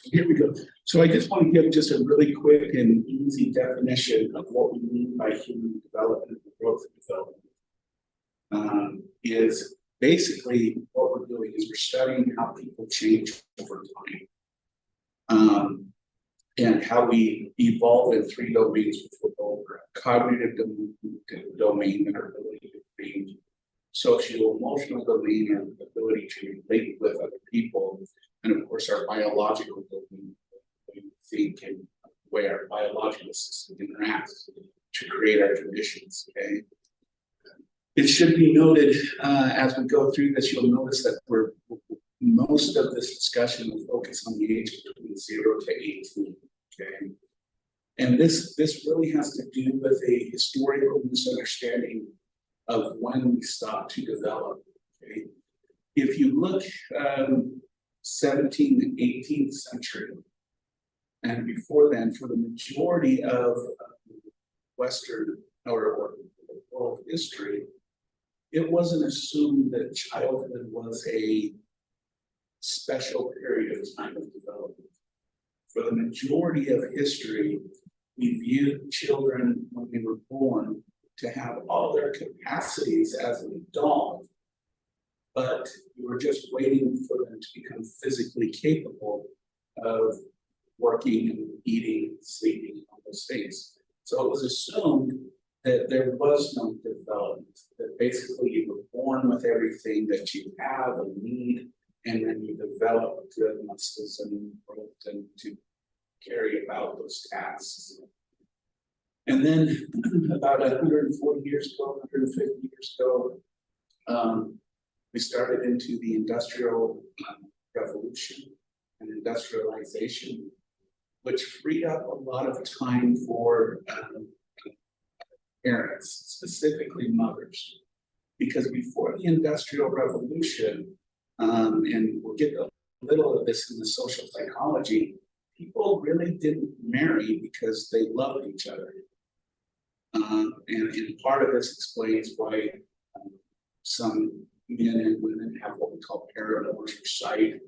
Here we go. So I just want to give just a really quick and easy definition of what we mean by human development and growth development. Is basically what we're doing is we're studying how people change over time. And how we evolve in three domains, which we'll go over: cognitive domain, and our ability to think; socio-emotional domain, our ability to relate with other people; and of course our biological domain, the way we think and the way our biological system interacts to create our conditions. Okay. It should be noted as we go through this, you'll notice that most of this discussion will focus on the age between 0 to 18. Okay. And this really has to do with a historical misunderstanding of when we stop to develop. Okay. If you look 17th and 18th century, and before then, for the majority of Western or world history, it wasn't assumed that childhood was a special period of time of development. For the majority of history, we viewed children when they were born to have all their capacities as an adult, but we were just waiting for them to become physically capable of working and eating, sleeping, and all those things. So it was assumed that there was no development, that basically you were born with everything that you have and need, and then you develop good muscles and growth and to carry about those tasks. And then about 140 years ago, 150 years ago, we started into the industrial revolution and industrialization, which freed up a lot of time for parents, specifically mothers. Because before the Industrial Revolution, and we'll get a little of this in the social psychology, people really didn't marry because they loved each other. And part of this explains why some men and women have what we call paramours or side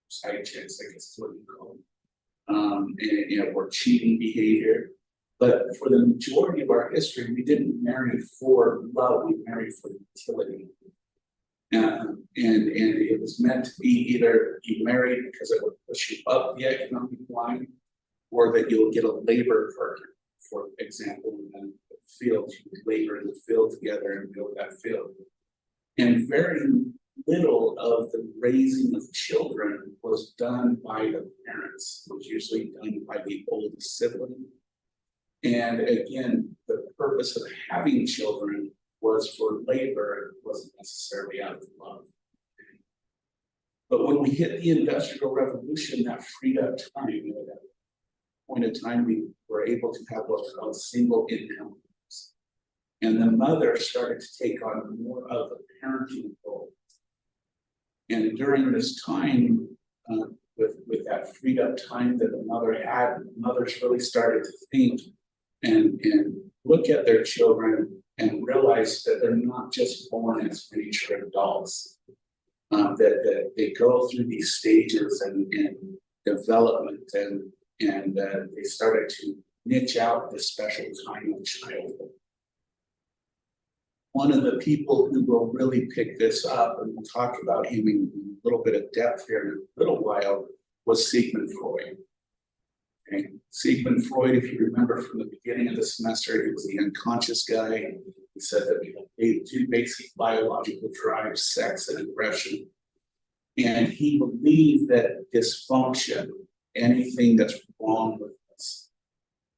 chicks, I guess is what you call them, or cheating behavior. But for the majority of our history, we didn't marry for love, we married for utility. And it was meant to be either you married because it would push you up the economic line, or that you'll get a labor partner. For example, in the field, you would labor in the field together and build that field. And very little of the raising of children was done by the parents. It was usually done by the oldest sibling. And again, the purpose of having children was for labor, it wasn't necessarily out of love. But when we hit the Industrial Revolution, that freed up time. At that point in time, we were able to have what's called single income. And the mother started to take on more of a parenting role. And during this time, with that freed up time that the mother had, mothers really started to think and look at their children and realize that they're not just born as miniature adults, that they go through these stages and development, and they started to niche out the special time of childhood. One of the people who will really pick this up, and we'll talk about him in a little bit of depth here in a little while, was Sigmund Freud. Okay. Sigmund Freud, if you remember from the beginning of the semester, he was the unconscious guy. He said that we have two basic biological drives, sex and aggression. And he believed that dysfunction, anything that's wrong with us,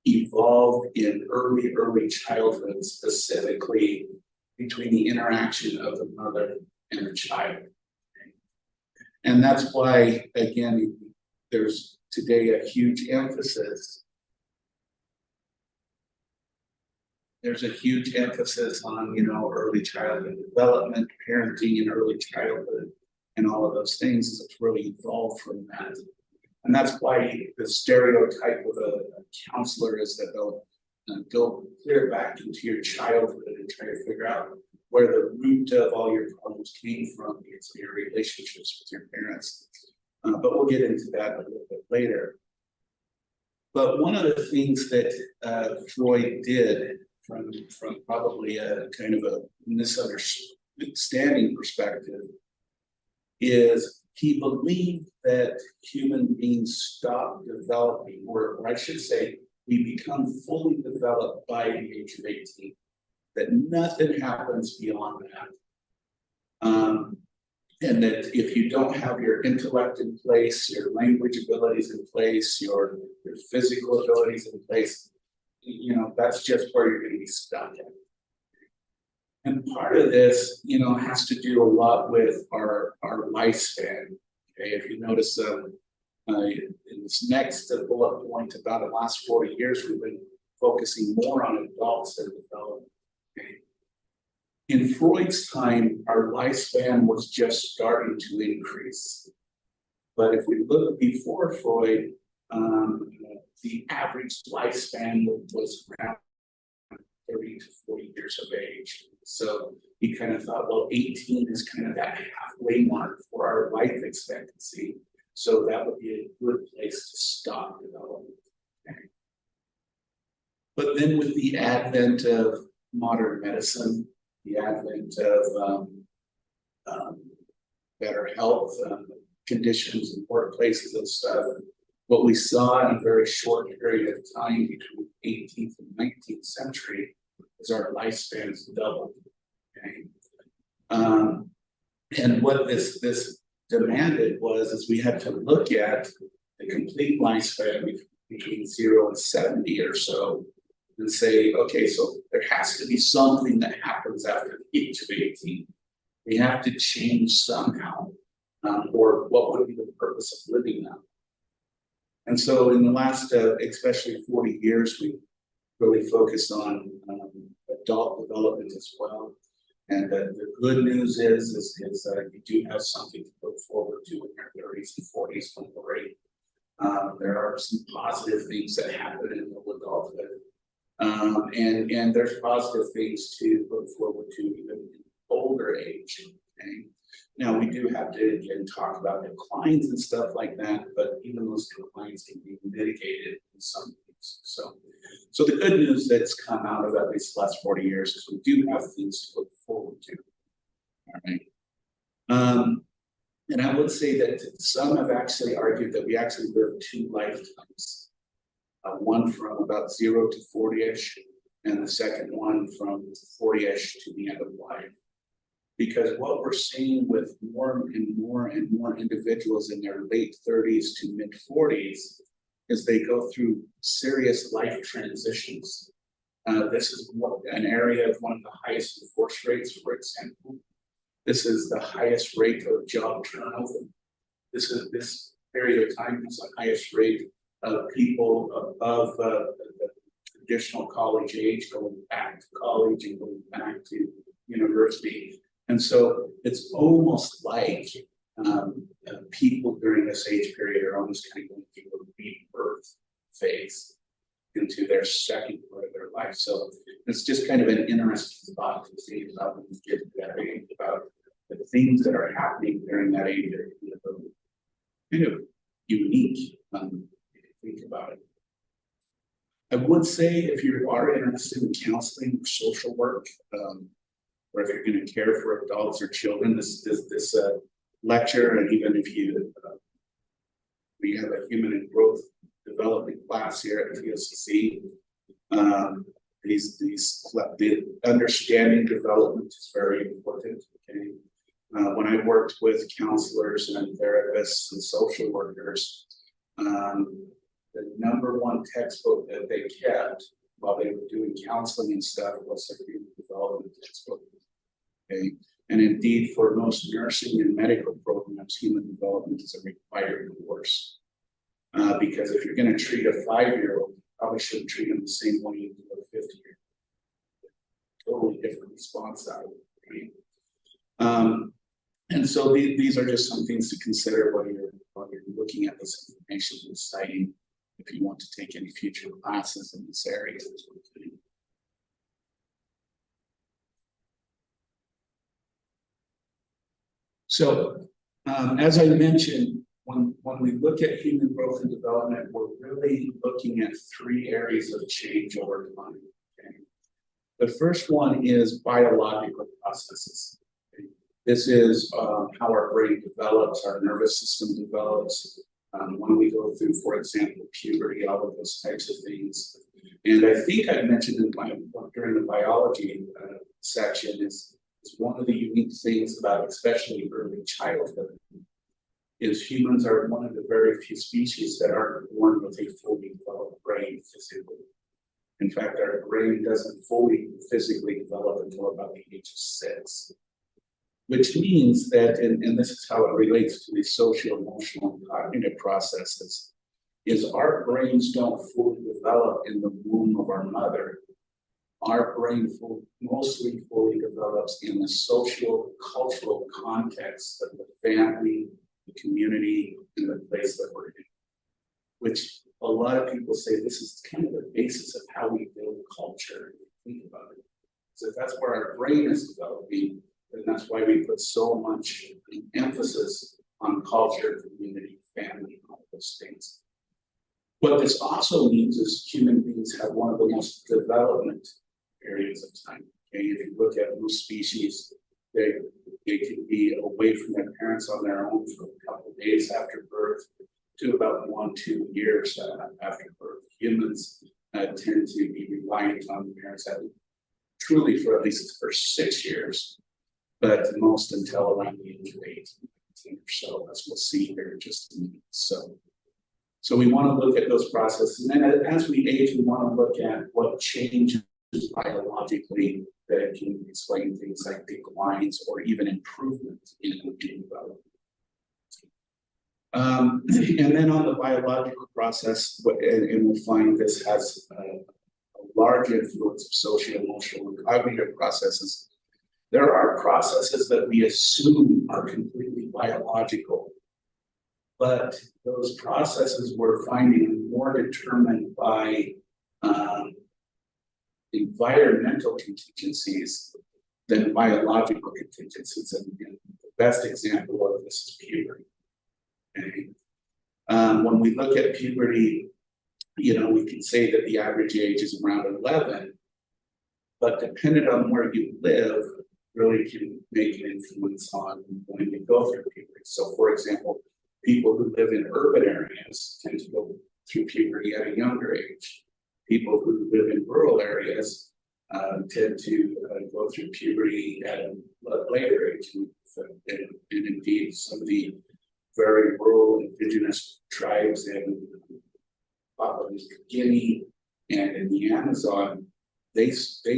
evolved in early childhood, specifically between the interaction of the mother and the child. And that's why, again, there's today a huge emphasis. There's a huge emphasis on, early childhood development, parenting in early childhood, and all of those things. It's really evolved from that. And that's why the stereotype of a counselor is that they'll go clear back into your childhood and try to figure out where the root of all your problems came from because of your relationships with your parents. but we'll get into that a little bit later. But one of the things that Freud did from probably a kind of a misunderstanding perspective is he believed that human beings stop developing, or I should say, we become fully developed by the age of 18, that nothing happens beyond that. And that if you don't have your intellect in place, your language abilities in place, your physical abilities in place, you know, that's just where you're going to be stuck at. And part of this, you know, has to do a lot with our lifespan. Okay, if you notice, in this next bullet point about the last 40 years, we've been focusing more on adults and development. Okay. In Freud's time, our lifespan was just starting to increase. But if we look before Freud, the average lifespan was around 30 to 40 years of age. So he kind of thought, well, 18 is kind of that halfway mark for our life expectancy. So that would be a good place to stop development. Okay. But then with the advent of modern medicine, the advent of better health conditions in workplaces and stuff, what we saw in a very short period of time between the 18th and 19th century is our lifespans doubled. Okay? And what this demanded is we had to look at the complete lifespan between 0 and 70 or so and say, okay, so there has to be something that happens after the age of 18. We have to change somehow, or what would be the purpose of living now? And so in the last, especially 40 years, we really focused on adult development as well. And the good news is you do have something to look forward to in your 30s and 40s when we're great. There are some positive things that happen in middle adulthood. And there's positive things to look forward to even in older age. Okay? Now we do have to again talk about declines and stuff like that, but even those declines can be mitigated in some things. So the good news that's come out of at least the last 40 years is we do have things to look forward to. All right. And I would say that some have actually argued that we actually live 2 lifetimes. One from about 0 to 40-ish, and the second one from 40-ish to the end of life. Because what we're seeing with more and more individuals in their late 30s to mid 40s is they go through serious life transitions. This is an area of one of the highest divorce rates, for example. This is the highest rate of job turnover. This period of time is the highest rate of people above the traditional college age going back to college and going back to university. And so it's almost like people during this age period are almost kind of going through a rebirth phase into their second part of their life. So it's just kind of an interesting thought to see about when you get to that age, about the things that are happening during that age are kind of unique if you think about it. I would say if you are interested in counseling or social work, or if you're going to care for adults or children, this lecture, and even if we have a human and growth development class here at TSC, the understanding development is very important. Okay, when I worked with counselors and therapists and social workers, the #1 textbook that they kept while they were doing counseling and stuff was the human development textbook. Okay. And indeed, for most nursing and medical programs, human development is a required course. Because if you're going to treat a 5-year-old, you probably shouldn't treat them the same way you do a 50-year-old. Totally different response out of it. Right? And so these are just some things to consider when you're looking at this information and deciding if you want to take any future classes in this area. So, as I mentioned, when we look at human growth and development, we're really looking at three areas of change over time. Okay? The first one is biological processes. Okay? This is how our brain develops, our nervous system develops, when we go through, for example, puberty, all of those types of things. And I think I mentioned in during the biology section is one of the unique things about especially early childhood is humans are one of the very few species that aren't born with a fully developed brain physically. In fact, our brain doesn't fully physically develop until about the age of 6. Which means that, and this is how it relates to the social, emotional, and cognitive processes, is our brains don't fully develop in the womb of our mother. Our brain mostly fully develops in the social, cultural context of the family, the community, and the place that we're in. Which a lot of people say this is kind of the basis of how we build culture, if you think about it. So if that's where our brain is developing, and that's why we put so much emphasis on culture, community, family, and all those things. What this also means is human beings have one of the most development periods of time. Okay, if you look at most species, they can be away from their parents on their own for a couple of days after birth to about 1-2 years after birth. Humans tend to be reliant on the parents truly for at least the first 6 years. But most until around the age of 18 or so, as we'll see here in just a minute. So we want to look at those processes. And then as we age, we want to look at what changes biologically that can explain things like declines or even improvement in development. And then on the biological process, and we'll find this has a large influence of social, emotional, and cognitive processes. There are processes that we assume are completely biological, but those processes we're finding more determined by environmental contingencies than biological contingencies. And the best example of this is puberty. Okay? When we look at puberty, we can say that the average age is around 11, but depending on where you live, really can make an influence on when you go through puberty. So for example, people who live in urban areas tend to go through puberty at a younger age. People who live in rural areas tend to go through puberty at a later age. And indeed, some of the very rural indigenous tribes in Papua New Guinea and in the Amazon, they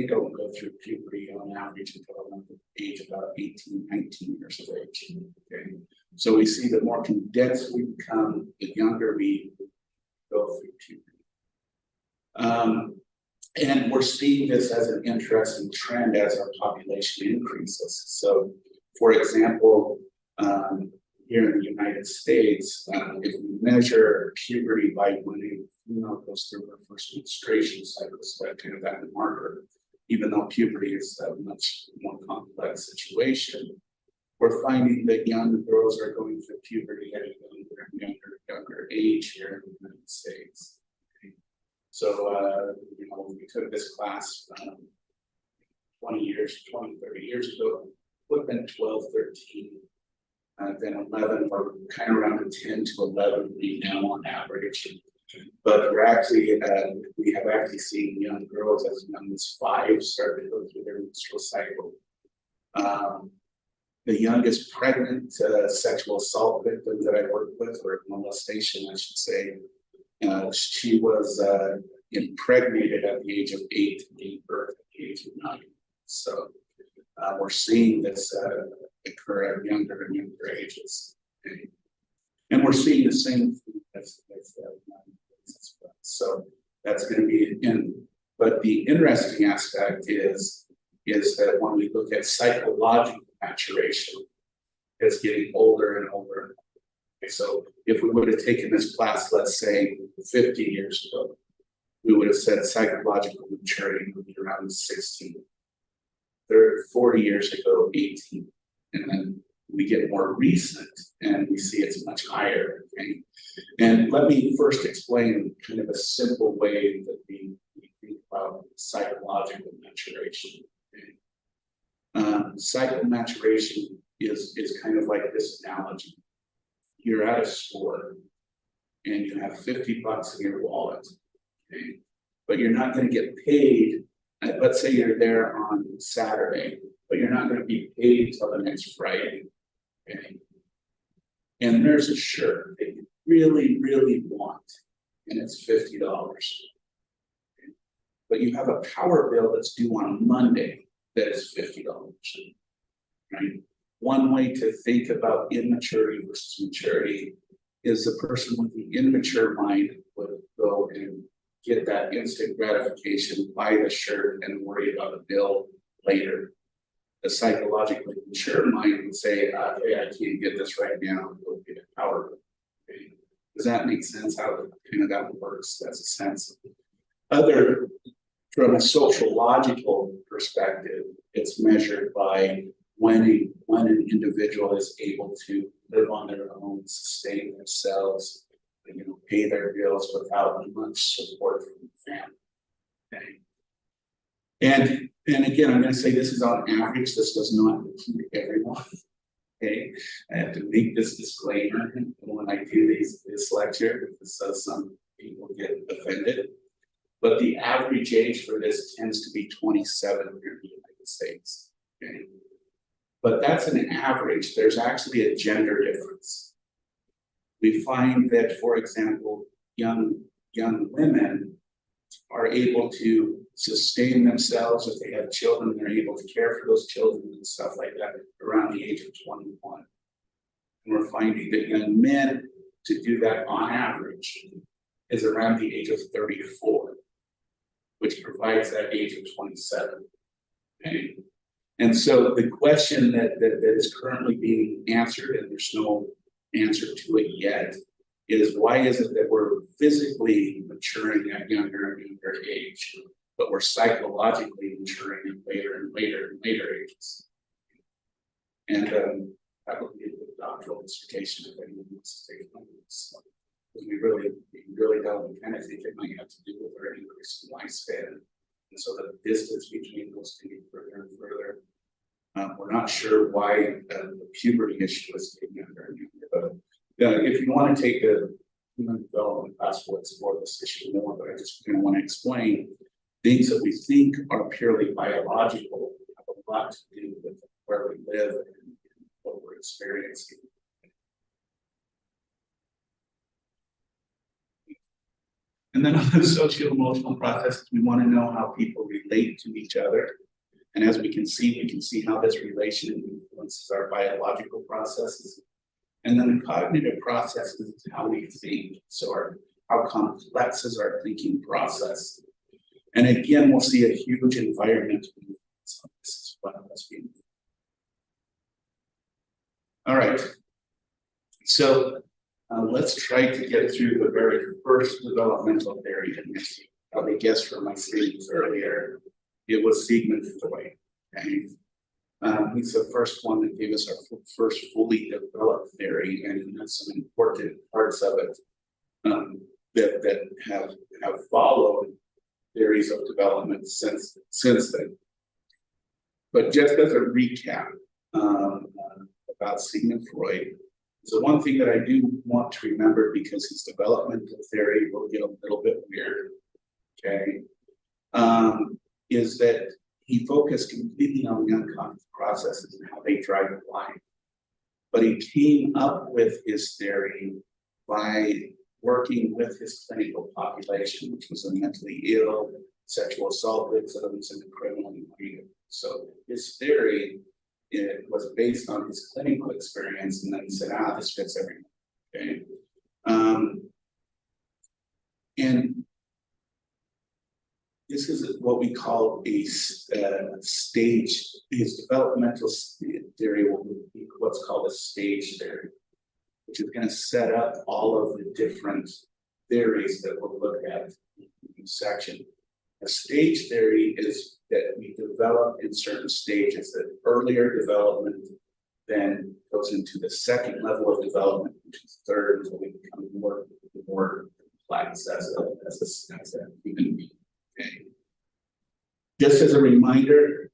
don't go through puberty on average until around the age of about 18, 19 years of age. Okay? So we see the more condensed we become, the younger we go through puberty. And we're seeing this as an interesting trend as our population increases. So, for example, here in the United States, if we measure puberty by when a female goes through her first menstruation cycle, so that kind of that marker, even though puberty is a much more complex situation, we're finding that young girls are going through puberty at a younger age here in the United States. Okay. So, we took this class 20, 30 years ago, would have been 12, 13. Then 11, we're kind of around the 10 to 11 right now on average. But we're actually, we have actually seen young girls as young as 5 start to go through their menstrual cycle. The youngest pregnant sexual assault victim that I worked with, or molestation, I should say, she was impregnated at the age of 8 and gave birth at the age of 9. So we're seeing this occur at younger and younger ages. Okay? And we're seeing the same thing as well. So that's going to be in. But the interesting aspect is that when we look at psychological maturation, it's getting older and older. Okay, so if we would have taken this class, let's say 50 years ago, we would have said psychological maturity would be around 16. 40 years ago, 18. And then We get more recent and we see it's much higher. Okay? And let me first explain kind of a simple way that we think about psychological maturation. Okay? Psycho maturation is kind of like this analogy. You're at a store and you have 50 bucks in your wallet, okay? But you're not going to get paid. Let's say you're there on Saturday, but you're not going to be paid till the next Friday. Okay. And there's a shirt that you really, really want, and it's $50. Okay. But you have a power bill that's due on Monday that is $50. Right? One way to think about immaturity versus maturity is the person with the immature mind would go and get that instant gratification, buy the shirt, and worry about the bill later. The psychologically mature mind would say, hey, I can't get this right now, go get a power bill. Okay. Does that make sense how kind of that works? That's a sense. From a sociological perspective, it's measured by when an individual is able to live on their own, sustain themselves, pay their bills without much support from the family. Okay. And again, I'm going to say this is on average. This does not include everyone. Okay, I have to make this disclaimer when I do this lecture because some people get offended. But the average age for this tends to be 27 here in the United States. Okay, but that's an average. There's actually a gender difference. We find that, for example, young women are able to sustain themselves. If they have children, they're able to care for those children and stuff like that around the age of 21. And we're finding that young men, to do that on average, is around the age of 34, which provides that age of 27. Okay? And so the question that is currently being answered, and there's no answer to it yet, is why is it that we're physically maturing at younger and younger age, but we're psychologically maturing at later and later and later ages? And that would be a good doctoral dissertation if anyone wants to take it on this. Because we really don't. We kind of think it might have to do with our increase in lifespan. And so the distance between those can get further and further. We're not sure why the puberty issue is getting younger and younger. But if you want to take a human development class, we'll explore this issue more. But I just kind of want to explain things that we think are purely biological have a lot to do with where we live and what we're experiencing. And then on the socio-emotional processes, we want to know how people relate to each other. And as we can see how this relation influences our biological processes. And then the cognitive processes is how we think. So how complex is our thinking process? And again, we'll see a huge environmental influence on this as well as we. All right. So let's try to get through the very first developmental theory. And you probably guessed from my statements earlier, it was Sigmund Freud. Okay? He's the first one that gave us our first fully developed theory, and that's some important parts of it that have followed theories of development since then. But just as a recap about Sigmund Freud, the one thing that I do want to remember, because his developmental theory will get a little bit weird, okay, is that he focused completely on the unconscious processes and how they drive life. But he came up with his theory by working with his clinical population, which was the mentally ill, sexual assault victims, and the criminally minded. So his theory, it was based on his clinical experience, and then he said, this fits everyone. Okay. And this is what we call a stage. His developmental theory will be what's called a stage theory, which is going to set up all of the different theories that we'll look at in this section. A stage theory is that we develop in certain stages, that earlier development than goes into the second level of development, which is third, until we become more complex as a human being. Okay. Just as a reminder,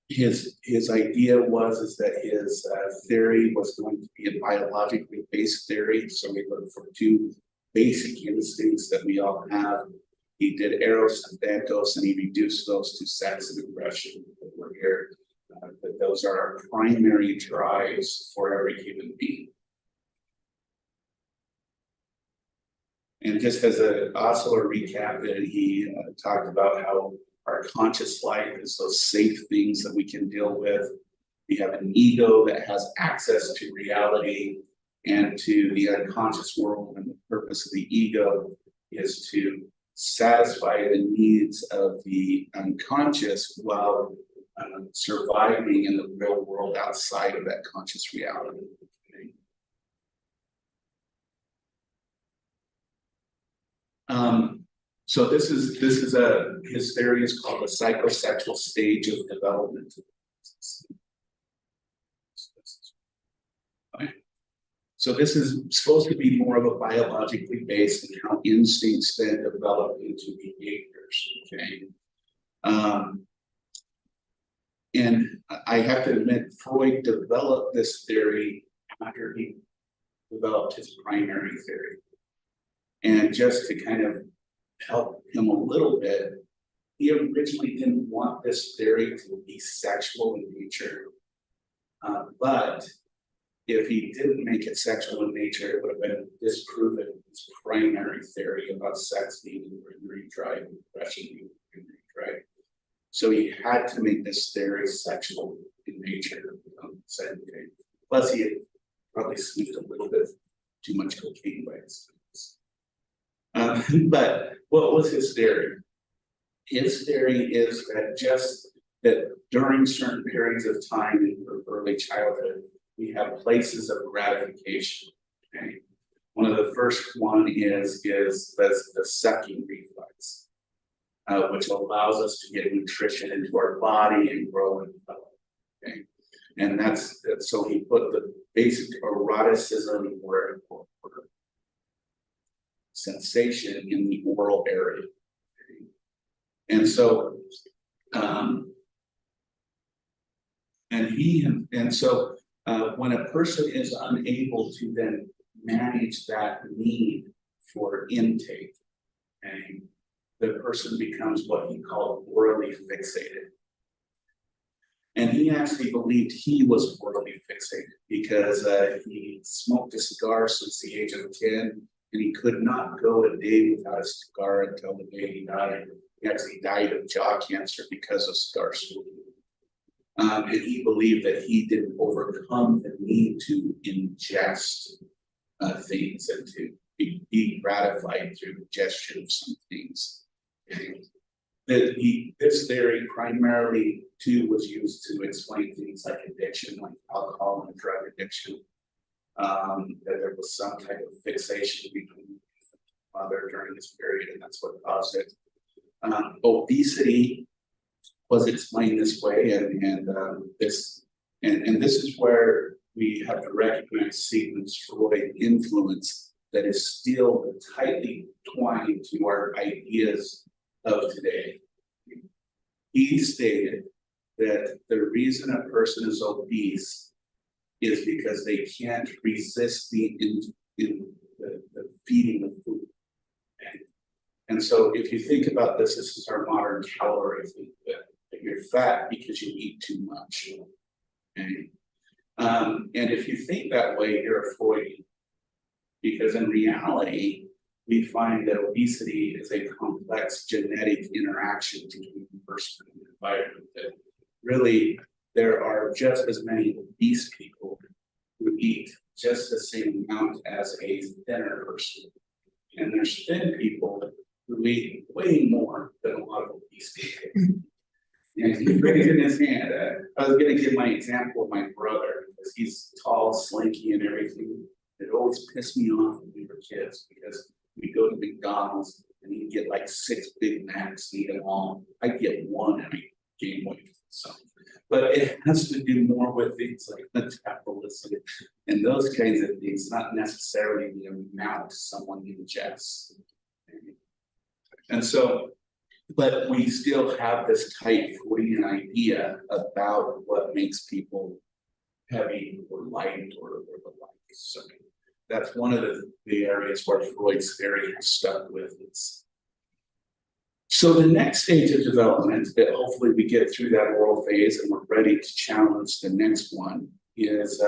his idea is that his theory was going to be a biologically based theory. So we look for two basic instincts that we all have. He did eros and dantos, and he reduced those to sex and aggression. We're here. That those are our primary drives for every human being. And just as also a recap, that he talked about how our conscious life is those safe things that we can deal with. We have an ego that has access to reality and to the unconscious world, and the purpose of the ego is to satisfy the needs of the unconscious while surviving in the real world outside of that conscious reality. So this is his theory is called the psychosexual stage of development. Okay. So this is supposed to be more of a biologically based and how instincts then develop into behaviors. Okay. And I have to admit, Freud developed this theory after he developed his primary theory. And just to kind of help him a little bit, he originally didn't want this theory to be sexual in nature. But if he didn't make it sexual in nature, it would have been disproven his primary theory about sex being the primary drive and aggression being the primary drive. So he had to make this theory sexual in nature. Plus, he had probably sneaked a little bit too much cocaine by his but what was his theory? His theory is that during certain periods of time in early childhood, we have places of gratification. Okay? One of the first one is the sucking reflex, which allows us to get nutrition into our body and grow and develop. Okay? And that's so he put the basic eroticism or sensation in the oral area. Okay? And so when a person is unable to then manage that need for intake, okay, the person becomes what he called orally fixated. And he actually believed he was orally fixated because he smoked a cigar since the age of 10, and he could not go a day without a cigar until the day he died. He actually died of jaw cancer because of cigar smoking. And he believed that he didn't overcome the need to ingest things and to be gratified through ingestion of some things. This theory primarily too was used to explain things like addiction, like alcohol and drug addiction. That there was some type of fixation between the mother during this period, and that's what caused it. Obesity was explained this way, and this is where we have to recognize Sigmund Freud's influence that is still tightly twined to our ideas of today. He stated that the reason a person is obese is because they can't resist the feeding of food. And so if you think about this, this is our modern calorie thing, that you're fat because you eat too much. Okay? And if you think that way, you're a Freudian. Because in reality, we find that obesity is a complex genetic interaction between the person and the environment. That really, there are just as many obese people who eat just the same amount as a thinner person. And there's thin people who eat way more than a lot of obese people. And he's raising his hand. I was going to give my example of my brother, because he's tall, slinky, and everything. It always pissed me off when we were kids, because we go to McDonald's and he'd get like 6 Big Macs and eat them all. I'd get one and I gain weight. So, but it has to do more with things like metabolism and those kinds of things, not necessarily the amount someone ingests. And so, but we still have this tight Freudian idea about what makes people heavy or light or the like. So that's one of the areas where Freud's theory has stuck with us. So the next stage of development, that hopefully we get through that oral phase and we're ready to challenge the next one, is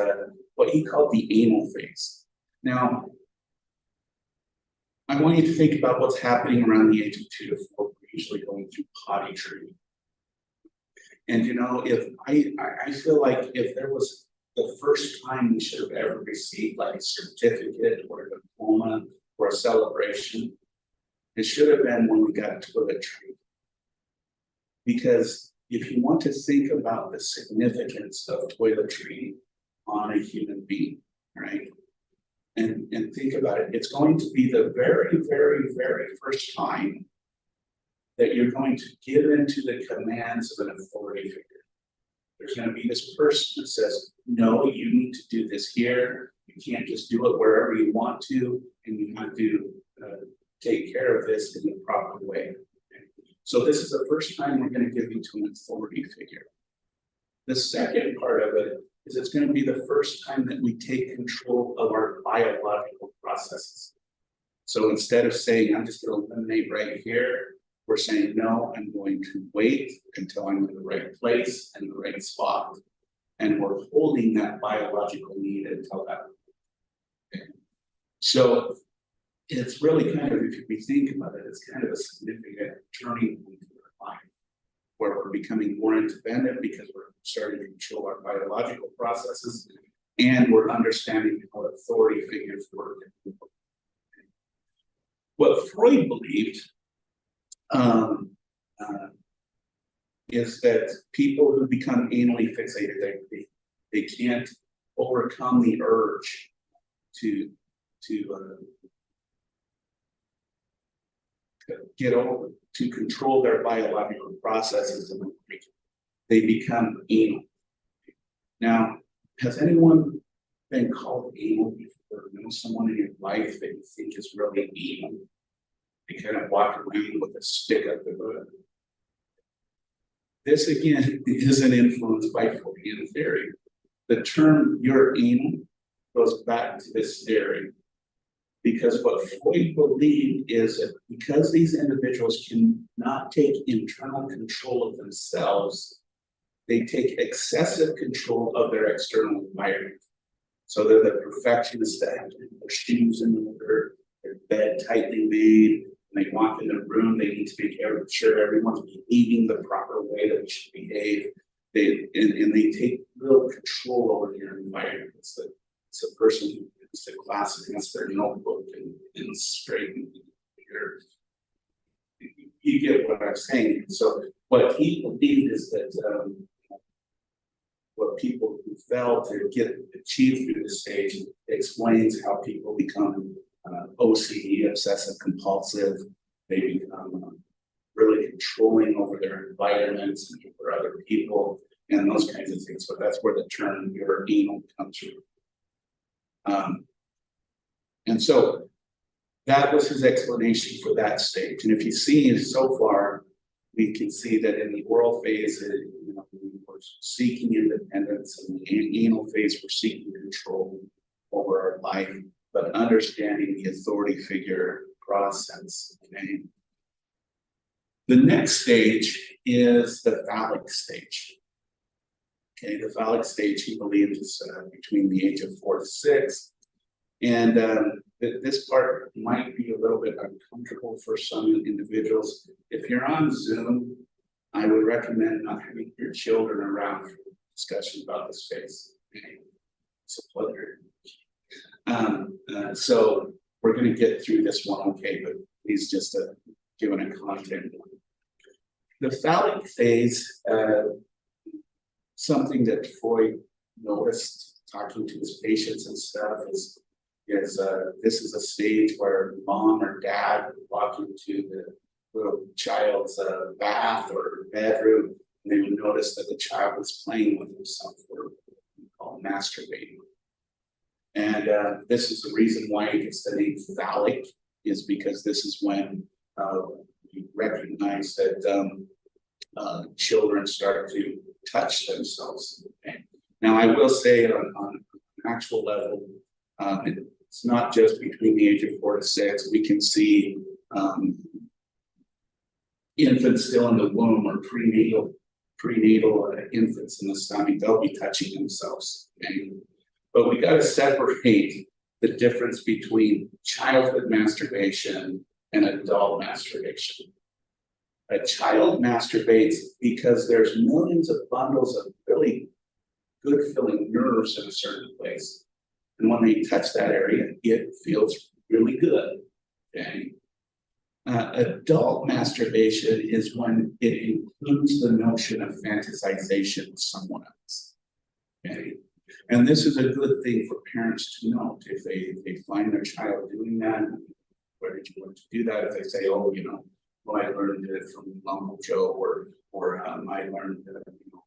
what he called the anal phase. Now, I want you to think about what's happening around the age of 2 to 4. We're usually going through potty training. And you know, if I feel like if there was the first time we should have ever received like a certificate or a diploma or a celebration, it should have been when we got toiletry. Because if you want to think about the significance of toiletry on a human being, right? And think about it, it's going to be the very, very, very first time that you're going to give into the commands of an authority figure. There's going to be this person that says, no, you need to do this here. You can't just do it wherever you want to, and you have to take care of this in the proper way. So this is the first time we're going to give you to an authority figure. The second part of it is it's going to be the first time that we take control of our biological processes. So instead of saying, I'm just going to eliminate right here, we're saying, no, I'm going to wait until I'm in the right place and the right spot. And we're holding that biological need until that. Okay. So it's really kind of, if we think about it, it's kind of a significant turning point in our life where we're becoming more independent because we're starting to control our biological processes and we're understanding how authority figures work. What Freud believed is that people who become anally fixated, they can't overcome the urge to get over, to control their biological processes, and they become anal. Now, has anyone been called anal before? Know someone in your life that you think is really anal? They kind of walk around with a stick up the butt. This again isn't influenced by Freudian theory. The term "you're anal" goes back to this theory. Because what Freud believed is that because these individuals cannot take internal control of themselves, they take excessive control of their external environment. So they're the perfectionists that have to put their shoes in order, their bed tightly made. When they walk in the room, they need to be sure everyone's behaving the proper way that we should behave. They take real control over their environment. It's a person who goes to class against their notebook and straighten your. You get what I'm saying. So what he believed is that what people who fail to achieve through this stage explains how people become OCD, obsessive compulsive. They become really controlling over their environments and over other people and those kinds of things. So that's where the term "you're anal" comes from. And so that was his explanation for that stage. And if you see so far, we can see that in the oral phase, we were seeking independence, and the anal phase, we're seeking control over our life, but understanding the authority figure process. Okay? The next stage is the phallic stage. Okay, the phallic stage, he believed, is between the age of 4 to 6. And this part might be a little bit uncomfortable for some individuals. If you're on Zoom, I would recommend not having your children around for discussion about this phase. Okay? It's a pleasure. So we're going to get through this one, okay, but please just given a content. The phallic phase, something that Freud noticed talking to his patients and stuff is this is a stage where mom or dad walk into the little child's bath or bedroom, And they would notice that the child was playing with himself, or what we call masturbating. And this is the reason why it gets the name phallic, is because this is when we recognize that children start to touch themselves. Okay? Now, I will say on an actual level, it's not just between the age of 4 to 6. We can see infants still in the womb, or prenatal infants in the stomach. They'll be touching themselves. Okay? But we got to separate the difference between childhood masturbation and adult masturbation. A child masturbates because there's millions of bundles of really good feeling nerves in a certain place. And when they touch that area, it feels really good. Okay. Adult masturbation is when it includes the notion of fantasization with someone else. Okay. And this is a good thing for parents to note. If they find their child doing that, where did you learn to do that? If they say, oh, well, I learned it from Uncle Joe, or I learned that,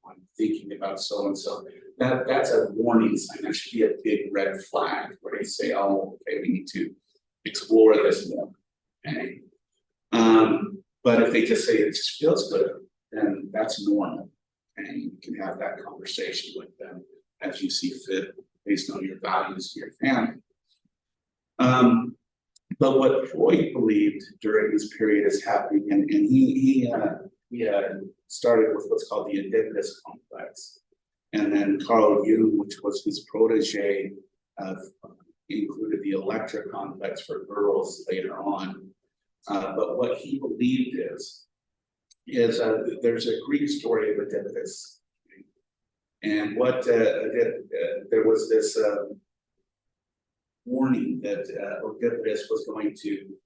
I'm thinking about so and so. That's a warning sign. That should be a big red flag where they say, oh, okay, we need to explore this more. Okay. But if they just say it just feels good, then that's normal. And you can have that conversation with them as you see fit based on your values to your family. But what Freud believed during this period is happening, and he started with what's called the Oedipus complex. And then Carl Jung, which was his protege, included the Electra complex for girls later on. But what he believed is there's a Greek story of Oedipus. And what there was this warning that Oedipus was going to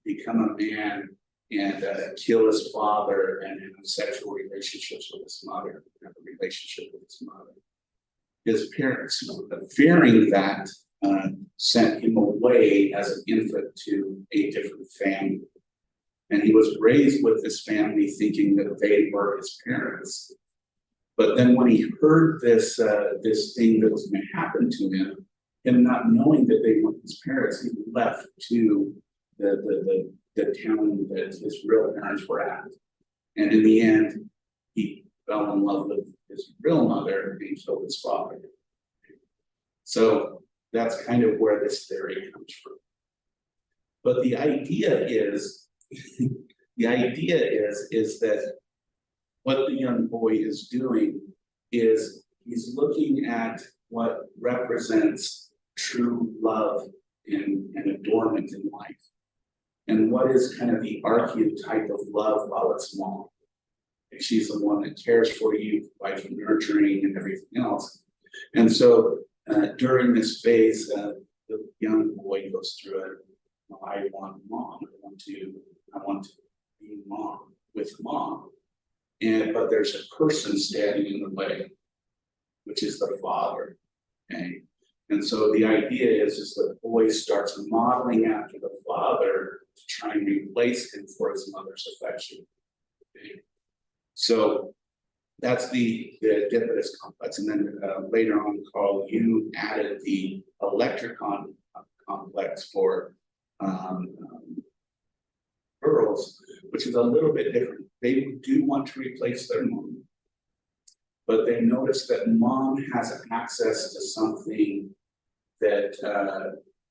become a man and kill his father and have sexual relationships with his mother, have a relationship with his mother. His parents, fearing that, sent him away as an infant to a different family. And he was raised with this family thinking that they were his parents. But then when he heard this thing that was going to happen to him not knowing that they were his parents, he left to the town that his real parents were at. And in the end, he fell in love with his real mother and killed his father. So that's kind of where this theory comes from. But the idea is, is that what the young boy is doing is he's looking at what represents true love and adornment in life. And what is kind of the archetype of love? Well, it's mom. And she's the one that cares for you, provides you nurturing and everything else. And so during this phase, the young boy goes through it. I want mom. I want to be mom with mom. But there's a person standing in the way, which is the father. Okay. And so the idea is the boy starts modeling after the father to try and replace him for his mother's affection. Okay. So that's the Oedipus complex. And then later on, Carl Jung added the electric complex for girls, which is a little bit different. They do want to replace their mom, but they notice that mom has access to something that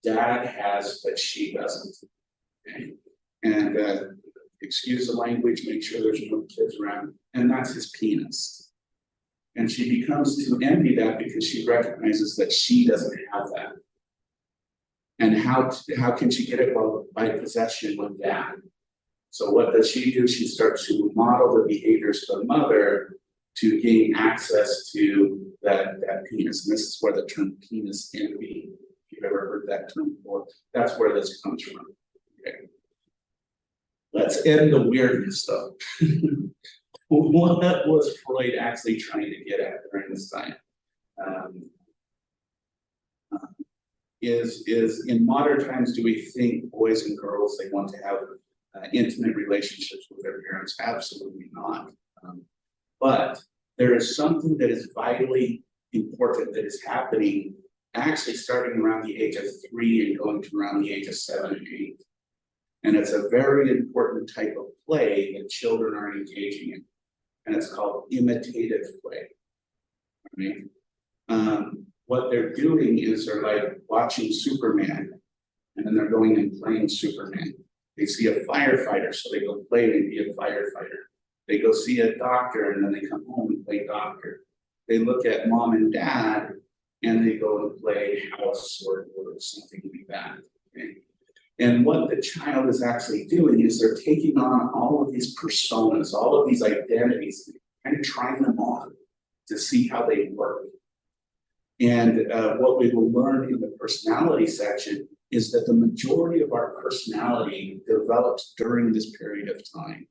dad has that she doesn't. Okay? And excuse the language, make sure there's no kids around, and that's his penis. And she becomes to envy that because she recognizes that she doesn't have that. And how can she get it? Well, by possession with dad. So what does she do? She starts to model the behaviors of the mother to gain access to that penis. And this is where the term penis envy, if you've ever heard that term before, that's where this comes from. Okay. Let's end the weirdness though. What was Freud actually trying to get at during this time? Is in modern times, do we think boys and girls, they want to have intimate relationships with their parents? Absolutely not. But there is something that is vitally important that is happening actually starting around the age of 3 and going to around the age of 7 and 8. And it's a very important type of play that children are engaging in. And it's called imitative play. Right? What they're doing is they're like watching Superman, and then they're going and playing Superman. They see a firefighter, so they go play and be a firefighter. They go see a doctor, and then they come home and play doctor. They look at mom and dad, and they go and play house or something like that. Okay? And what the child is actually doing is they're taking on all of these personas, all of these identities, and trying them on to see how they work. And what we will learn in the personality section is that the majority of our personality develops during this period of time.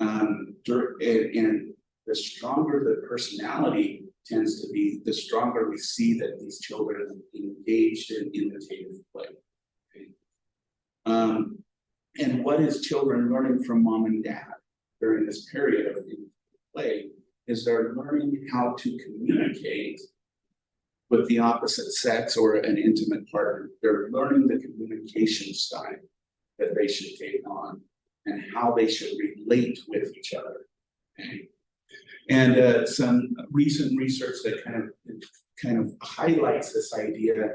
And the stronger the personality tends to be, the stronger we see that these children are engaged in imitative play. Okay? And what is children learning from mom and dad during this period of play is they're learning how to communicate with the opposite sex or an intimate partner. They're learning the communication style that they should take on and how they should relate with each other. Okay? And some recent research that kind of highlights this idea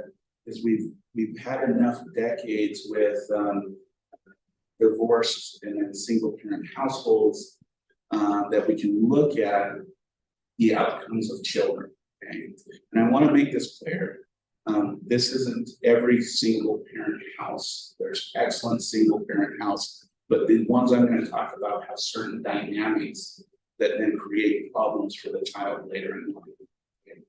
is we've had enough decades with divorce and single parent households that we can look at the outcomes of children. Okay? And I want to make this clear. This isn't every single parent house. There's excellent single parent house, but the ones I'm going to talk about have certain dynamics that then create problems for the child later in life. Okay?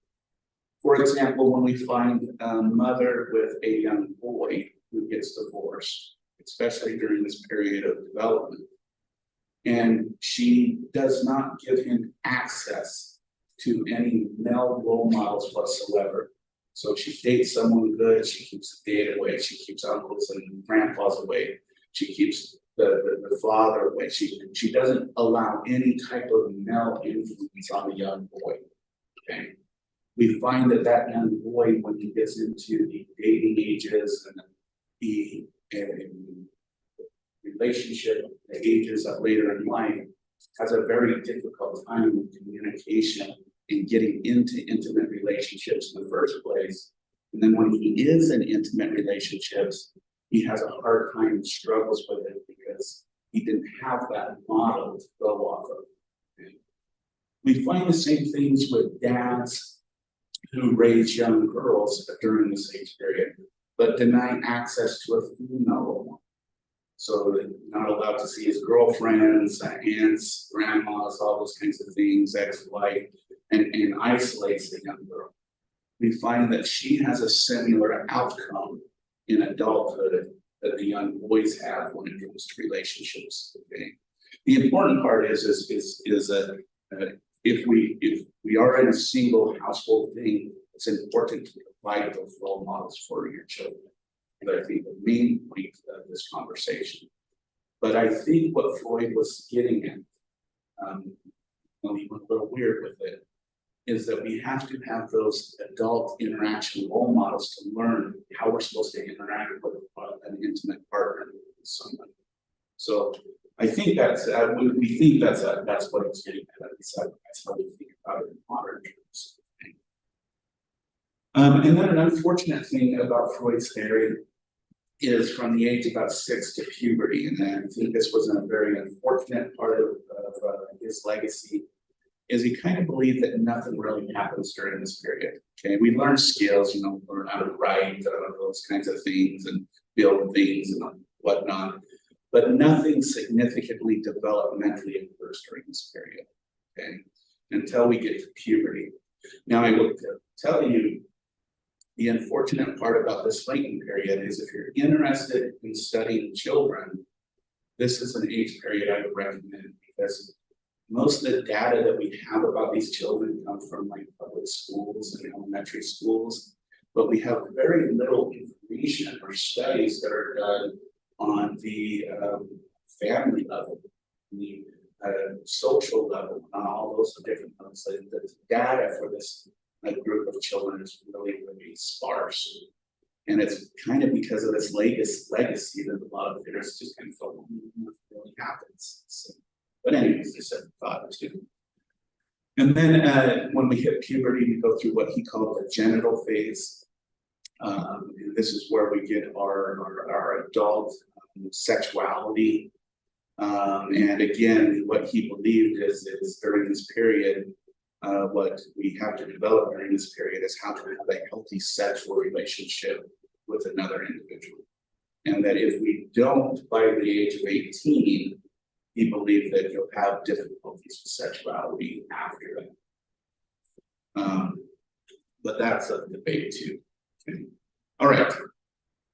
For example, when we find a mother with a young boy who gets divorced, especially during this period of development, and she does not give him access to any male role models whatsoever. So she dates someone good, she keeps the date away, she keeps uncles and grandpas away, she keeps the father away. She doesn't allow any type of male influence on the young boy. Okay. We find that young boy, when he gets into the dating ages and the relationship ages of later in life, has a very difficult time with communication and getting into intimate relationships in the first place. And then when he is in intimate relationships, he has a hard time and struggles with it because he didn't have that model to go off of. Okay. We find the same things with dads who raise young girls during this age period, but deny access to a female role model. So they're not allowed to see his girlfriends, aunts, grandmas, all those kinds of things, ex-wife, and isolates the young girl. We find that she has a similar outcome in adulthood that the young boys have when it comes to relationships. Okay. The important part is that if we are in a single household thing, it's important to provide those role models for your children. And I think the main point of this conversation. But I think what Freud was getting at, when he went a little weird with it, is that we have to have those adult interaction role models to learn how we're supposed to interact with an intimate partner with someone. So I think that's we think that's what it's getting at. That's how we think about it in modern terms. And then an unfortunate thing about Freud's theory is from the age of about 6 to puberty, and I think this was a very unfortunate part of his legacy. Is he kind of believed that nothing really happens during this period. Okay, we learn skills, learn how to write, those kinds of things, and build things and whatnot, but nothing significantly developmentally occurs during this period, okay, until we get to puberty. Now, I will tell you, the unfortunate part about this latent period is if you're interested in studying children, this is an age period I would recommend, because most of the data that we have about these children come from like public schools and elementary schools, but we have very little information or studies that are done on the family level, the social level, on all those different levels. The data for this group of children is really, really sparse. And it's kind of because of this legacy that a lot of theaters just kind of felt nothing really happens. So, but anyways, just a thought too. And then when we hit puberty, we go through what he called the genital phase. And this is where we get our adult sexuality. And again, what he believed is during this period, what we have to develop during this period is how to have a healthy sexual relationship with another individual. And that if we don't by the age of 18, he believed that you'll have difficulties with sexuality after that. But that's a debate too. Okay. All right.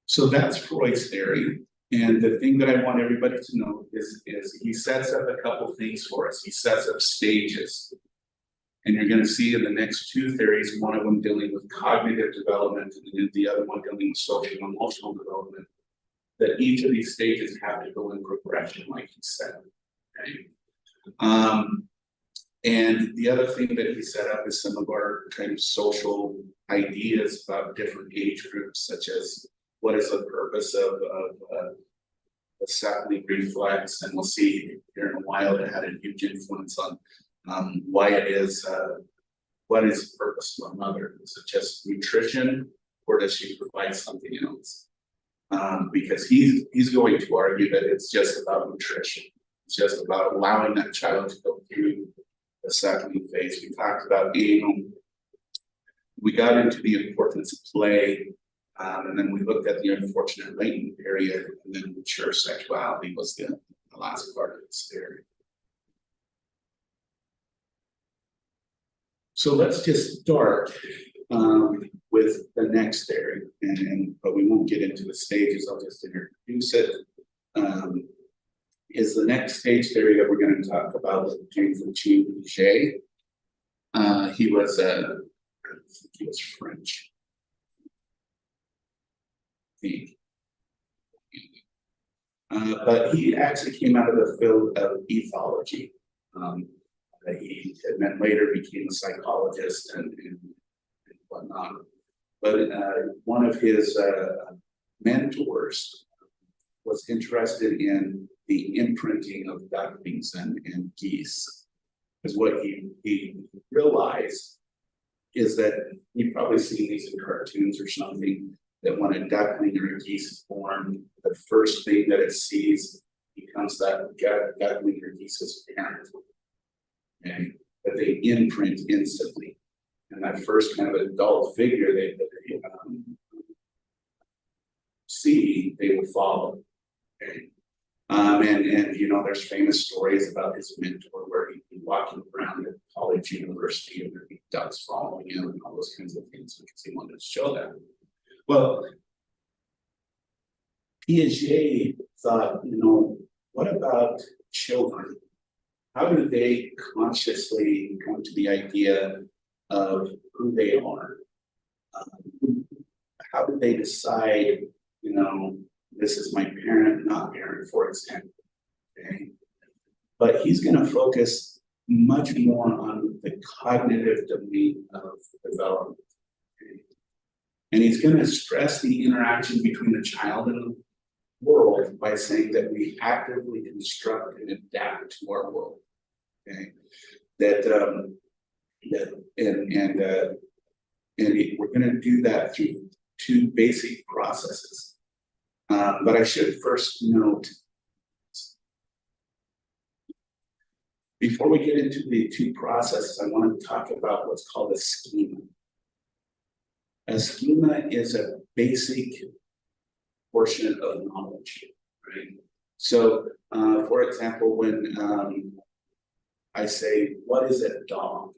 So that's Freud's theory. And the thing that I want everybody to know is he sets up a couple things for us. He sets up stages. And you're going to see in the next two theories, one of them dealing with cognitive development and the other one dealing with social and emotional development, that each of these stages have to go in progression, like he said. Okay? And the other thing that he set up is some of our kind of social ideas about different age groups, such as what is the purpose of the Sackley reflex, and we'll see here in a while it had a huge influence on why it is, what is the purpose of a mother? Is it just nutrition, or does she provide something else? Because he's going to argue that it's just about nutrition. It's just about allowing that child to go through the Sackley phase. We talked about anal. We got into the importance of play, and then we looked at the unfortunate latent period, and then mature sexuality was the last part of this theory. So let's just start with the next theory, but we won't get into the stages. I'll just introduce it. Is the next stage theory that we're going to talk about that came from Jean Piaget. He was French. But he actually came out of the field of ethology. And then later became a psychologist and whatnot. But one of his mentors was interested in the imprinting of ducklings and geese. Because what he realized is that you've probably seen these in cartoons or something, that when a duckling or a geese is born, the first thing that it sees becomes that duckling or geese's parent. Okay, that they imprint instantly, and that first kind of adult figure they see, they will follow. Okay, and you know, there's famous stories about his mentor where he'd be walking around at college, university, and there'd be ducks following him and all those kinds of things because he wanted to show that. Well, Piaget thought, you know, what about children? How do they consciously come to the idea of who they are? How do they decide, you know, this is my parent, not parent, for example? Okay. But he's going to focus much more on the cognitive domain of development. Okay. And he's going to stress the interaction between the child and the world by saying that we actively construct and adapt to our world. Okay, we're going to do that through two basic processes. But I should first note, before we get into the two processes, I want to talk about what's called a schema. A schema is a basic portion of knowledge, right? So, for example, when I say, what is a dog,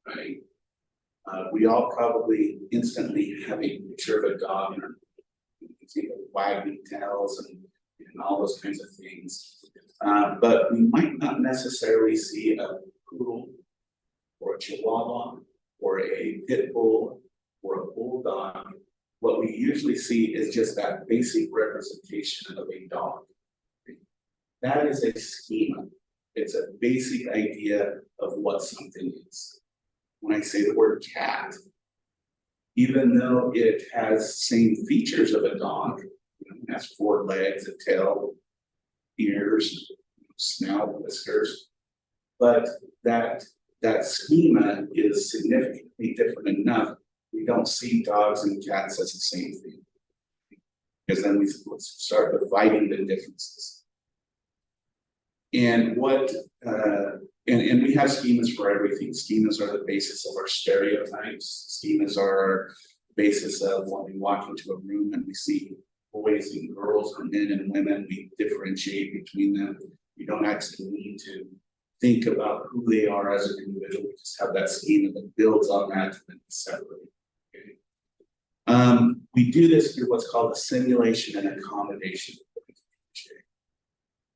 right? We all probably instantly have a picture of a dog, and you can see the wagging tails and all those kinds of things. But we might not necessarily see a poodle or a chihuahua or a pit bull or a bulldog. What we usually see is just that basic representation of a dog. That is a schema. It's a basic idea of what something is. When I say the word cat, even though it has same features of a dog, it has 4 legs, a tail, ears, snout, whiskers, but that schema is significantly different enough. We don't see dogs and cats as the same thing, because then we start dividing the differences. And what and we have schemas for everything. Schemas are the basis of our stereotypes. Schemas are our basis of when we walk into a room and we see boys and girls or men and women, we differentiate between them. You don't actually need to think about who they are as an individual. We just have that schema that builds on that and separate. Okay. We do this through what's called a simulation and accommodation.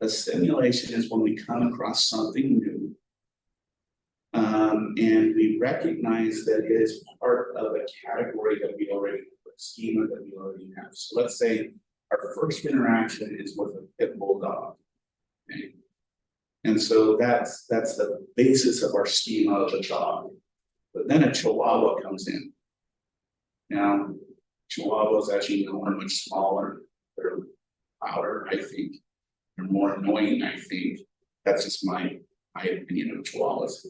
A simulation is when we come across something new, and we recognize that it is part of a category that we already have, a schema that we already have. So let's say our first interaction is with a pit bull dog. Okay? And so that's the basis of our schema of a dog. But then a Chihuahua comes in. Now, Chihuahuas, as you know, are much smaller. They're louder, I think. They're more annoying, I think. That's just my opinion of Chihuahuas.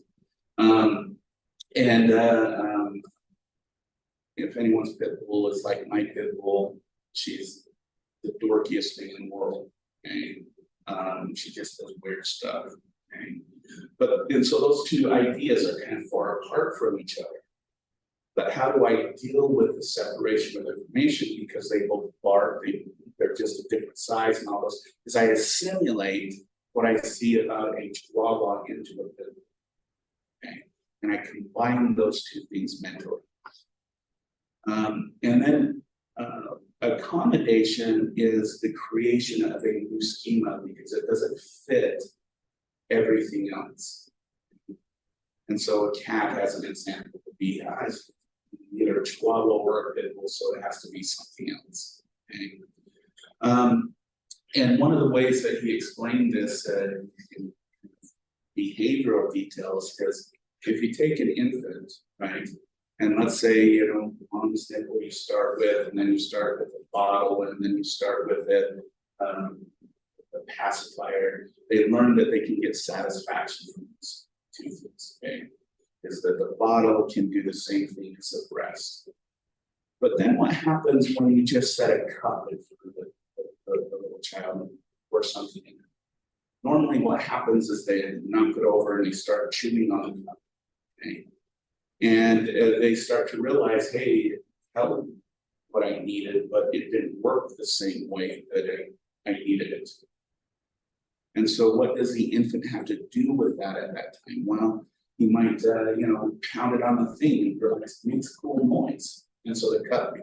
If anyone's pit bull is like my pit bull, she's the dorkiest thing in the world. Okay? She just does weird stuff. Okay? And so those two ideas are kind of far apart from each other. But how do I deal with the separation of information, because they both bark, they're just a different size and all those, is I assimilate what I see about a Chihuahua into a pit bull. Okay? And I combine those two things mentally. And then accommodation is the creation of a new schema because it doesn't fit everything else. And so a cat, as an example, would be either a Chihuahua or a pit bull, so it has to be something else. Okay? And one of the ways that he explained this in behavioral details is if you take an infant, right, and let's say, mom's nipple you start with, and then you start with a bottle, and then you start with a pacifier, they learn that they can get satisfaction from these two things, okay? Is that the bottle can do the same thing as the breast. But then what happens when you just set a cup in front of the little child and pour something in it? Normally what happens is they knock it over and they start chewing on the cup. Okay? And they start to realize, hey, it held what I needed, but it didn't work the same way that I needed it. And so what does the infant have to do with that at that time? Well, he might, pound it on the thing and realize it makes cool noise. And so the cup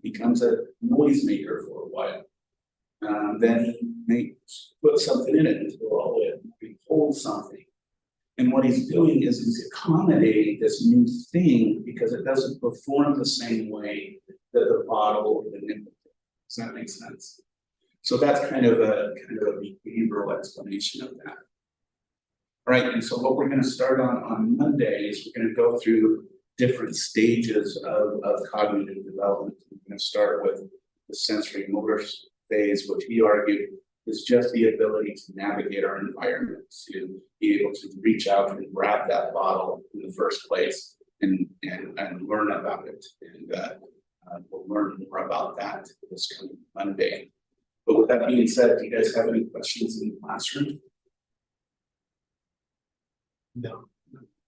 becomes a noisemaker for a while. Then he may put something in it and go all the way, hold something. And what he's doing is he's accommodating this new thing because it doesn't perform the same way that the bottle or the nipple does. Does that make sense? So that's kind of a behavioral explanation of that. All right, and so what we're going to start on Monday is we're going to go through different stages of cognitive development. We're going to start with the sensory motor phase, which he argued is just the ability to navigate our environment, to be able to reach out and grab that bottle in the first place and learn about it. And we'll learn more about that this coming Monday. But with that being said, do you guys have any questions in the classroom? No.